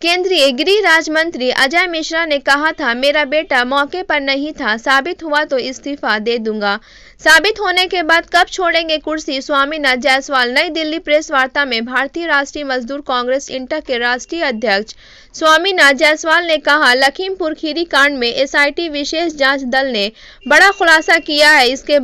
केंद्रीय गृह राज्य मंत्री अजय मिश्रा ने कहा था, मेरा बेटा मौके पर नहीं था, साबित हुआ तो इस्तीफा दे दूंगा। साबित होने के बाद कब छोड़ेंगे कुर्सी, स्वामीनाथ जायसवाल। नई दिल्ली प्रेस वार्ता में भारतीय राष्ट्रीय मजदूर कांग्रेस इंटा के राष्ट्रीय अध्यक्ष स्वामीनाथ जायसवाल ने कहा, लखीमपुर खीरी कांड में एसआईटी विशेष जांच दल ने बड़ा खुलासा किया है। इसके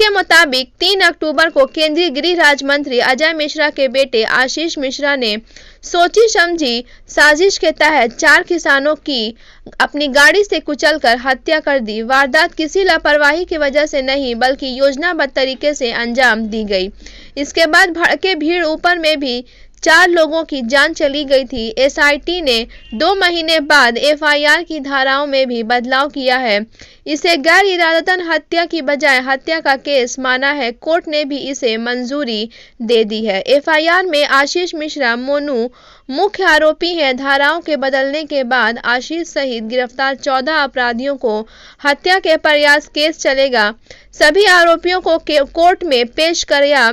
मुताबिक 3 अक्टूबर को केंद्रीय गृह राज्य मंत्री अजय मिश्रा के बेटे आशीष मिश्रा ने सोची समझी साजिश के तहत 4 किसानों की अपनी गाड़ी से कुचलकर हत्या कर दी। वारदात किसी लापरवाही की वजह से नहीं बल्कि योजनाबद्ध तरीके से अंजाम दी गई। इसके बाद भड़के भीड़ ऊपर में भी 4 लोगों की जान चली गई थी। एसआईटी ने 2 महीने बाद एफआईआर की धाराओं में भी बदलाव किया है। इसे गैर इरादतन हत्या की बजाय हत्या का केस माना है। कोर्ट ने भी इसे मंजूरी दे दी है। एफआईआर में आशीष मिश्रा मोनू मुख्य आरोपी हैं। धाराओं के बदलने के बाद आशीष सहित गिरफ्तार 14 अपराधियों को हत्या के प्रयास केस चलेगा। सभी आरोपियों को कोर्ट में पेश किया।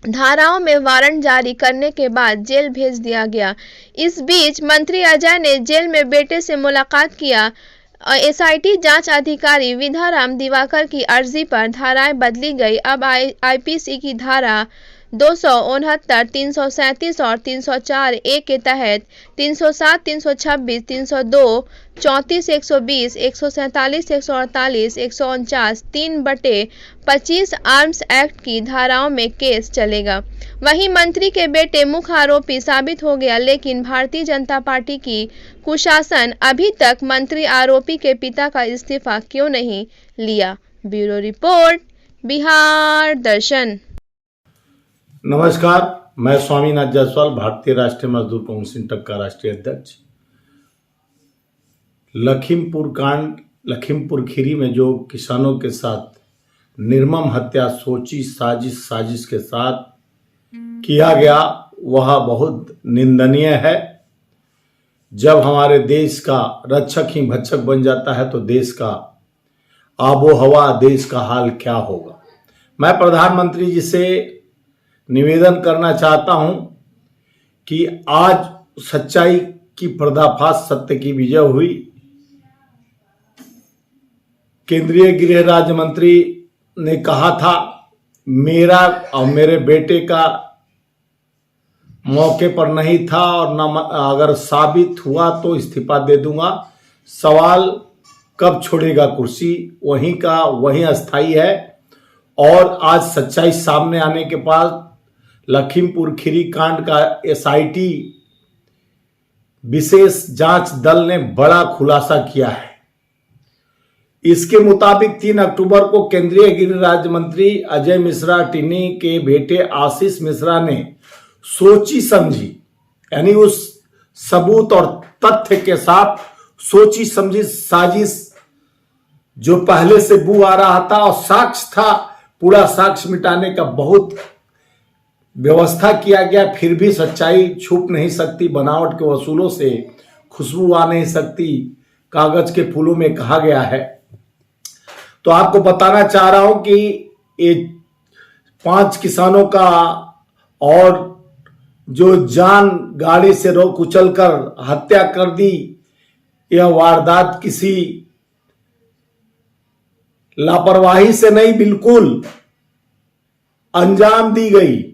धाराओं में वारंट जारी करने के बाद जेल भेज दिया गया। इस बीच मंत्री अजय ने जेल में बेटे से मुलाकात किया। एसआईटी जांच अधिकारी विधाराम दिवाकर की अर्जी पर धाराएं बदली गई। अब आईपीसी की धारा 269, 337 और 304 ए के तहत 307, 326, 302, 34, 120, 147, 148, 149, 3/25 आर्म्स एक्ट की धाराओं में केस चलेगा। वहीं मंत्री के बेटे मुख्य आरोपी साबित हो गया, लेकिन भारतीय जनता पार्टी की कुशासन अभी तक मंत्री आरोपी के पिता का इस्तीफा क्यों नहीं लिया। ब्यूरो रिपोर्ट, बिहार दर्शन। नमस्कार, मैं स्वामीनाथ जायसवाल, भारतीय राष्ट्रीय मजदूर कांग्रेस इंटा का राष्ट्रीय अध्यक्ष। लखीमपुर कांड, लखीमपुर खीरी में जो किसानों के साथ निर्मम हत्या सोची साजिश के साथ किया गया, वह बहुत निंदनीय है। जब हमारे देश का रक्षक ही भक्षक बन जाता है तो देश का आबो हवा, देश का हाल क्या होगा। मैं प्रधानमंत्री जी से निवेदन करना चाहता हूं कि आज सच्चाई की पर्दाफाश, सत्य की विजय हुई। केंद्रीय गृह राज्य मंत्री ने कहा था, मेरा और मेरे बेटे का मौके पर नहीं था और न अगर साबित हुआ तो इस्तीफा दे दूंगा। सवाल कब छोड़ेगा कुर्सी, वहीं का वहीं अस्थायी है। और आज सच्चाई सामने आने के बाद लखीमपुर खीरी कांड का एसआईटी विशेष जांच दल ने बड़ा खुलासा किया है। इसके मुताबिक 3 अक्टूबर को केंद्रीय गृह राज्य मंत्री अजय मिश्रा टिन्नी के बेटे आशीष मिश्रा ने सोची समझी, यानी उस सबूत और तथ्य के साथ सोची समझी साजिश, जो पहले से बू आ रहा था और साक्ष्य था, पूरा साक्ष्य मिटाने का बहुत व्यवस्था किया गया, फिर भी सच्चाई छुप नहीं सकती। बनावट के वसूलों से खुशबू आ नहीं सकती, कागज के फूलों में कहा गया है। तो आपको बताना चाह रहा हूं कि ये 5 किसानों का और जो जान गाड़ी से रो कुचल कर हत्या कर दी, यह वारदात किसी लापरवाही से नहीं, बिल्कुल अंजाम दी गई।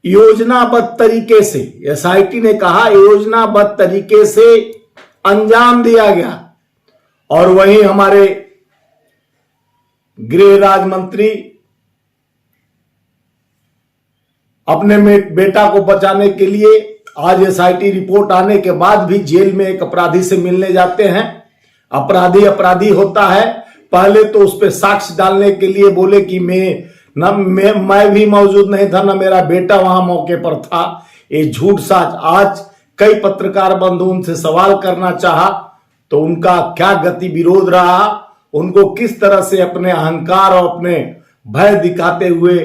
योजनाबद्ध तरीके से, एसआईटी ने कहा, योजनाबद्ध तरीके से अंजाम दिया गया। और वहीं हमारे गृह राज्य मंत्री अपने बेटा को बचाने के लिए आज एसआईटी रिपोर्ट आने के बाद भी जेल में एक अपराधी से मिलने जाते हैं। अपराधी होता है। पहले तो उस पर साक्ष्य डालने के लिए बोले कि मैं भी मौजूद नहीं था, ना मेरा बेटा वहां मौके पर था। ये झूठ साज। आज कई पत्रकार बंधु उनसे सवाल करना चाहा तो उनका क्या गति विरोध रहा, उनको किस तरह से अपने अहंकार और अपने भय दिखाते हुए,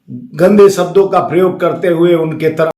गंदे शब्दों का प्रयोग करते हुए उनके तरफ